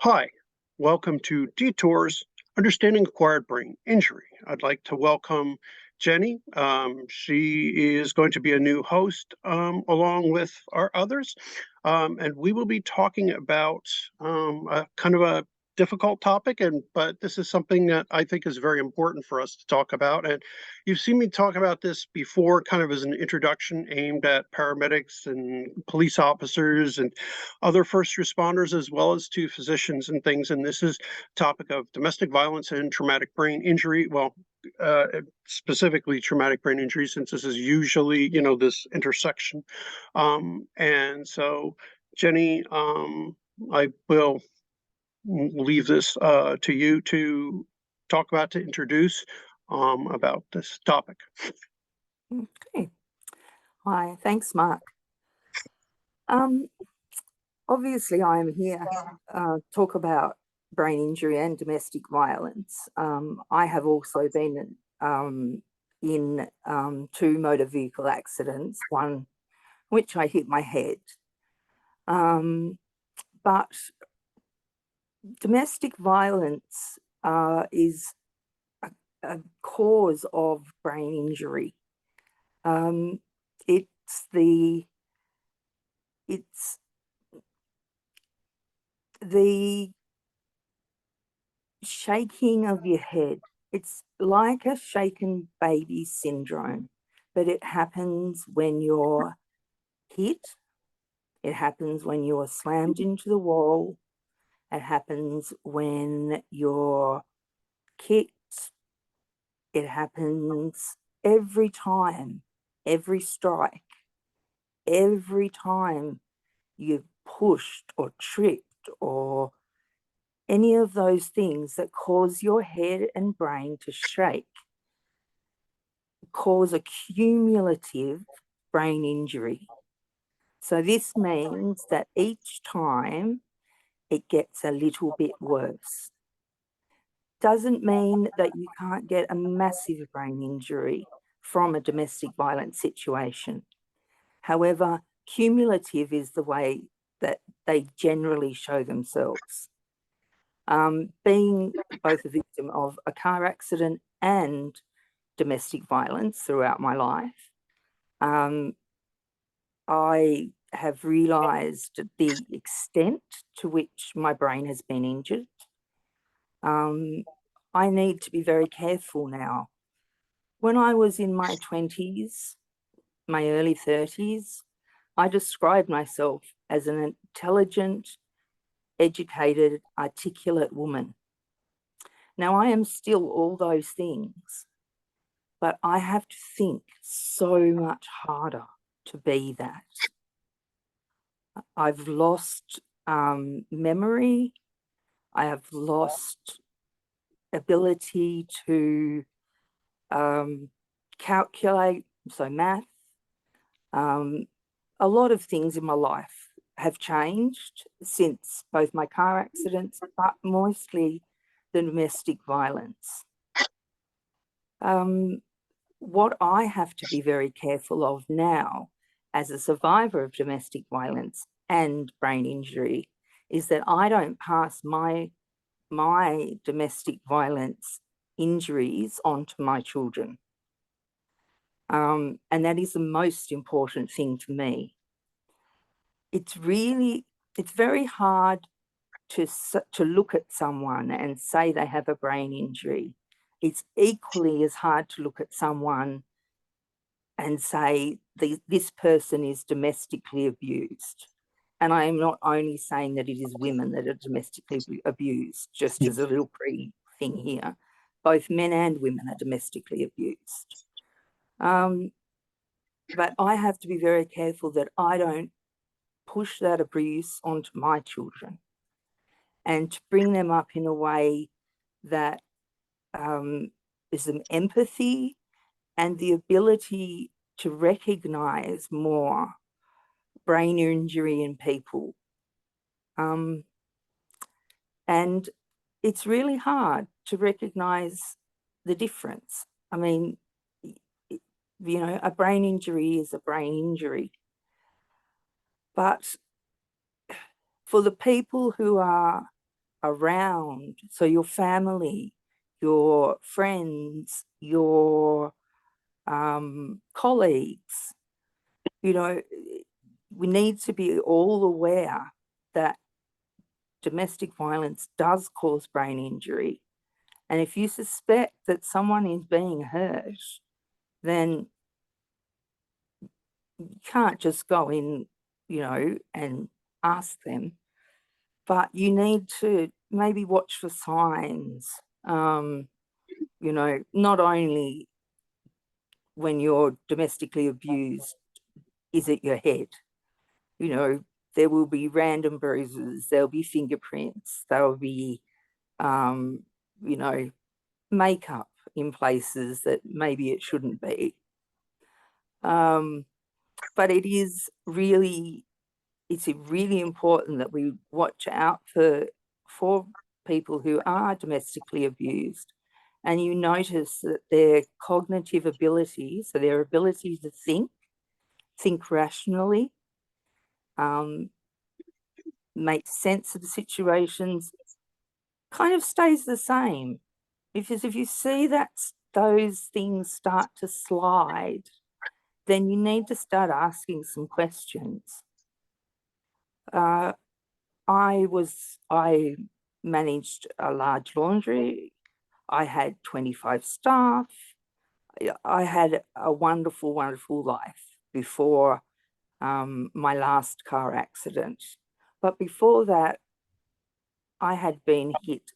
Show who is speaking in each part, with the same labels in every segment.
Speaker 1: Hi, welcome to Detours, Understanding Acquired Brain Injury. I'd like to welcome Jenny. She is going to be a new host along with our others. And we will be talking about a kind of a difficult topic, but this is something that I think is very important for us to talk about. And you've seen me talk about this before, kind of as an introduction aimed at paramedics and police officers and other first responders, as well as to physicians and things. And this is topic of domestic violence and traumatic brain injury. Well, specifically traumatic brain injury, since this is usually, this intersection. And so, Jenny, I will leave this to you to talk about, to introduce about this topic.
Speaker 2: Okay. Hi, thanks, Mark. Obviously, I'm here to talk about brain injury and domestic violence. I have also been in 2 motor vehicle accidents, one which I hit my head. But domestic violence is a cause of brain injury. It's the shaking of your head. It's like a shaken baby syndrome, but it happens when you're hit. It happens when you're slammed into the wall. It happens when you're kicked. It happens every time, every strike, every time you're pushed or tripped or any of those things that cause your head and brain to shake, cause a cumulative brain injury. So this means that each time it gets a little bit worse. Doesn't mean that you can't get a massive brain injury from a domestic violence situation. However, cumulative is the way that they generally show themselves. Being both a victim of a car accident and domestic violence throughout my life, I have realised the extent to which my brain has been injured. I need to be very careful now. When I was in my 20s, my early 30s, I described myself as an intelligent, educated, articulate woman. Now, I am still all those things, but I have to think so much harder to be that. I've lost memory. I have lost ability to calculate, so math. A lot of things in my life have changed since both my car accidents, but mostly the domestic violence. What I have to be very careful of now as a survivor of domestic violence and brain injury is that I don't pass my domestic violence injuries onto my children. And that is the most important thing to me. It's very hard to look at someone and say they have a brain injury. It's equally as hard to look at someone and say this person is domestically abused. And I am not only saying that it is women that are domestically abused, just as a little pre-thing here. Both men and women are domestically abused. But I have to be very careful that I don't push that abuse onto my children and to bring them up in a way that is some empathy and the ability to recognise more brain injury in people. And it's really hard to recognise the difference. I mean, a brain injury is a brain injury. But for the people who are around. So your family, your friends, your colleagues, you know, we need to be all aware that domestic violence does cause brain injury. And if you suspect that someone is being hurt, then you can't just go in, and ask them, but you need to maybe watch for signs, not only when you're domestically abused, is it your head? There will be random bruises, there'll be fingerprints, there'll be, makeup in places that maybe it shouldn't be. But it's really important that we watch out for people who are domestically abused, and you notice that their cognitive ability, so their ability to think rationally, make sense of the situations, kind of stays the same. Because if you see that those things start to slide, then you need to start asking some questions. I managed a large laundry. I had 25 staff. I had a wonderful, wonderful life before my last car accident. But before that, I had been hit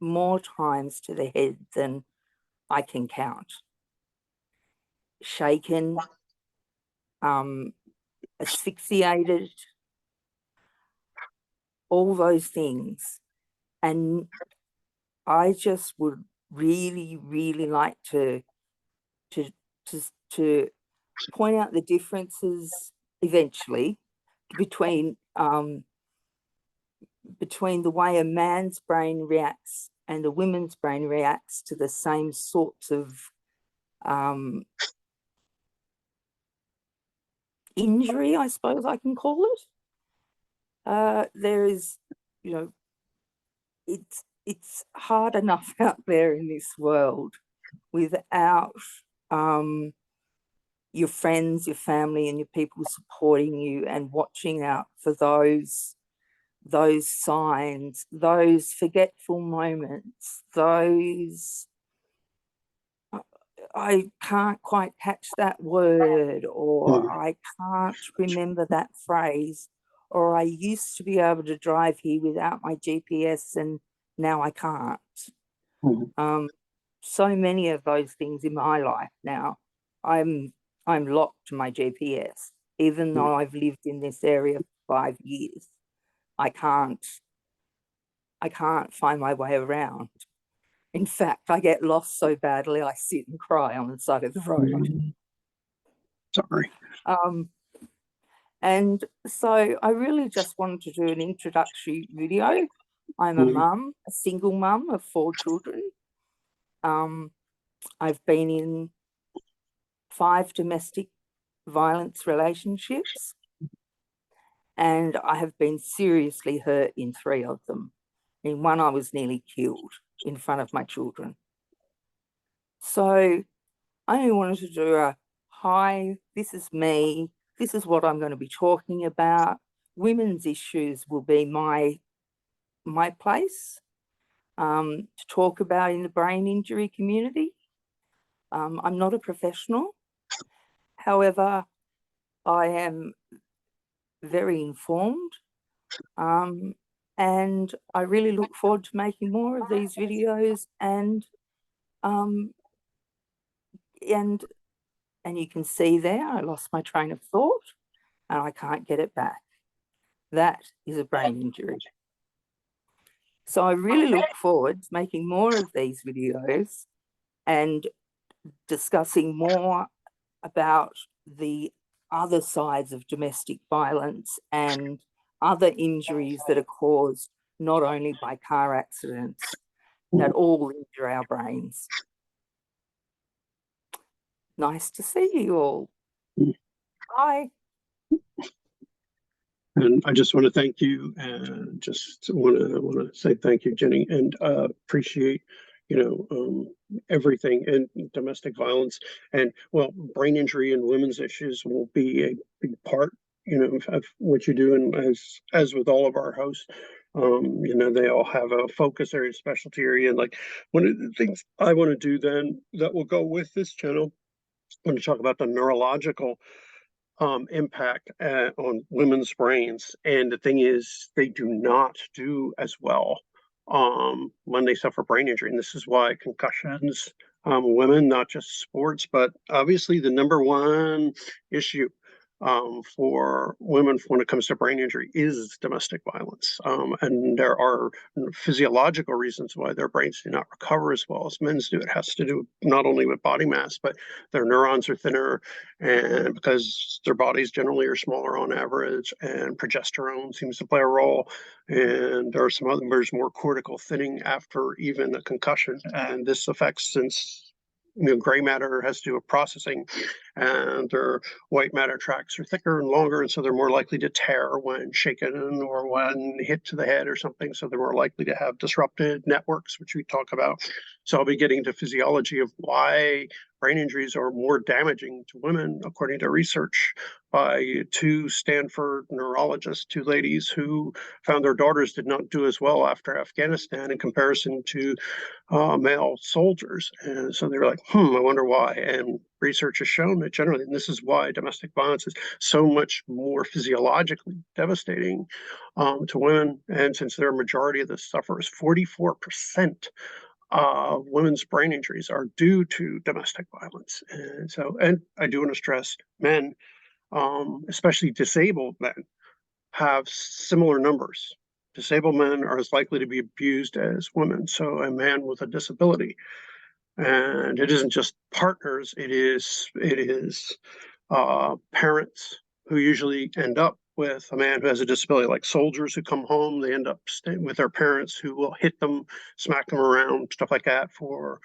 Speaker 2: more times to the head than I can count. Shaken, asphyxiated, all those things. And I just would really, really like to point out the differences eventually between the way a man's brain reacts and a woman's brain reacts to the same sorts of injury, I suppose I can call it. There is, it's hard enough out there in this world without your friends, your family, and your people supporting you and watching out for those signs, those forgetful moments, those, I can't quite catch that word, or I can't remember that phrase, or I used to be able to drive here without my GPS and now I can't. So many of those things in my life now, I'm locked to my GPS, even though I've lived in this area for 5 years. I can't find my way around. In fact, I get lost so badly, I sit and cry on the side of the road.
Speaker 1: Sorry.
Speaker 2: And so I really just wanted to do an introductory video. I'm a mum, a single mum of 4 children. I've been in 5 domestic violence relationships, and I have been seriously hurt in 3 of them. In one, I was nearly killed in front of my children. So I only wanted to do a, hi, this is me, this is what I'm going to be talking about. Women's issues will be my place to talk about in the brain injury community. I'm not a professional. However, I am very informed, and I really look forward to making more of these videos, and you can see there, I lost my train of thought and I can't get it back. That is a brain injury. So I really look forward to making more of these videos and discussing more about the other sides of domestic violence and other injuries that are caused not only by car accidents, that all injure our brains. Nice to see you all. Bye.
Speaker 1: And I just want to thank you, and just want to say thank you, Jenny, and appreciate everything in domestic violence, and well, brain injury and women's issues will be a big part, of what you do, and as with all of our hosts, they all have a focus area, specialty area, and like one of the things I want to do then that will go with this channel, I want to talk about the neurological impact on women's brains. And the thing is, they do not do as well when they suffer brain injury. And this is why concussions, women, not just sports, but obviously the number one issue for women when it comes to brain injury is domestic violence. And there are physiological reasons why their brains do not recover as well as men's do. It has to do not only with body mass, but their neurons are thinner, and because their bodies generally are smaller on average, and progesterone seems to play a role. And there are some other, there's more cortical thinning after even a concussion. And this affects, since gray matter has to do with processing, and their white matter tracks are thicker and longer, and so they're more likely to tear when shaken or when hit to the head or something. So they're more likely to have disrupted networks, which we talk about. So I'll be getting into physiology of why brain injuries are more damaging to women, according to research by two Stanford neurologists, two ladies who found their daughters did not do as well after Afghanistan in comparison to male soldiers. And so they were like, I wonder why. And research has shown that generally, and this is why domestic violence is so much more physiologically devastating to women. And since they're a majority of the sufferers, 44% of women's brain injuries are due to domestic violence. And so, and I do want to stress men, especially disabled men, have similar numbers. Disabled men are as likely to be abused as women. So a man with a disability, and it isn't just partners; it is parents who usually end up with a man who has a disability, like soldiers who come home, they end up staying with their parents who will hit them, smack them around, stuff like that, for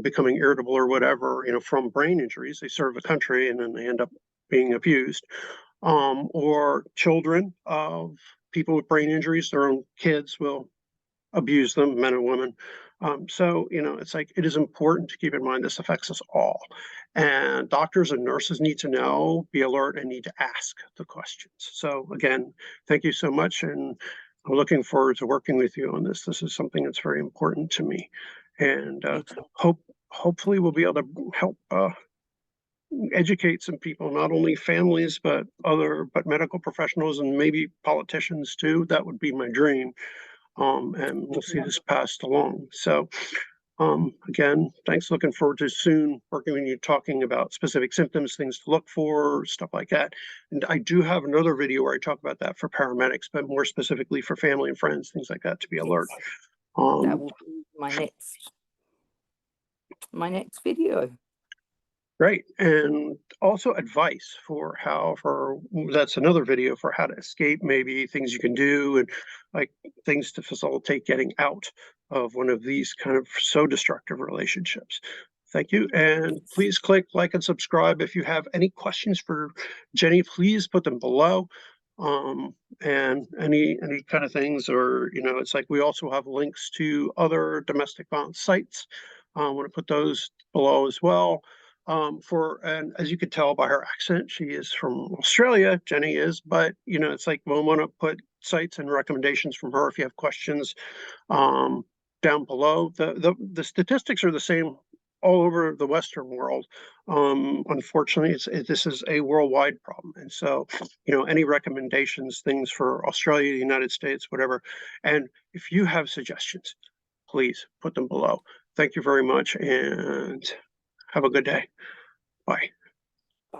Speaker 1: becoming irritable or whatever, from brain injuries. They serve the country and then they end up being abused. Or children of people with brain injuries, their own kids will abuse them, men and women. So, it's like it is important to keep in mind this affects us all. And doctors and nurses need to know, be alert, and need to ask the questions. So, again, thank you so much. And I'm looking forward to working with you on this. This is something that's very important to me. And hopefully we'll be able to help educate some people, not only families, but medical professionals and maybe politicians too. That would be my dream. And we'll see this passed along. So again, thanks. Looking forward to soon working with you, talking about specific symptoms, things to look for, stuff like that. And I do have another video where I talk about that for paramedics, but more specifically for family and friends, things like that, to be alert.
Speaker 2: That will be my next video.
Speaker 1: Great. And also advice for that's another video for how to escape, maybe things you can do, and like things to facilitate getting out of one of these kind of so destructive relationships. Thank you. And please click like and subscribe. If you have any questions for Jenny, please put them below. And any kind of things, or, it's like we also have links to other domestic violence sites. I want to put those below as well. And as you could tell by her accent, she is from Australia, Jenny is, but it's like we'll want to put sites and recommendations from her if you have questions down below. The statistics are the same all over the Western world. Unfortunately, this is a worldwide problem. And so, any recommendations, things for Australia, the United States, whatever. And if you have suggestions, please put them below. Thank you very much, and have a good day. Bye.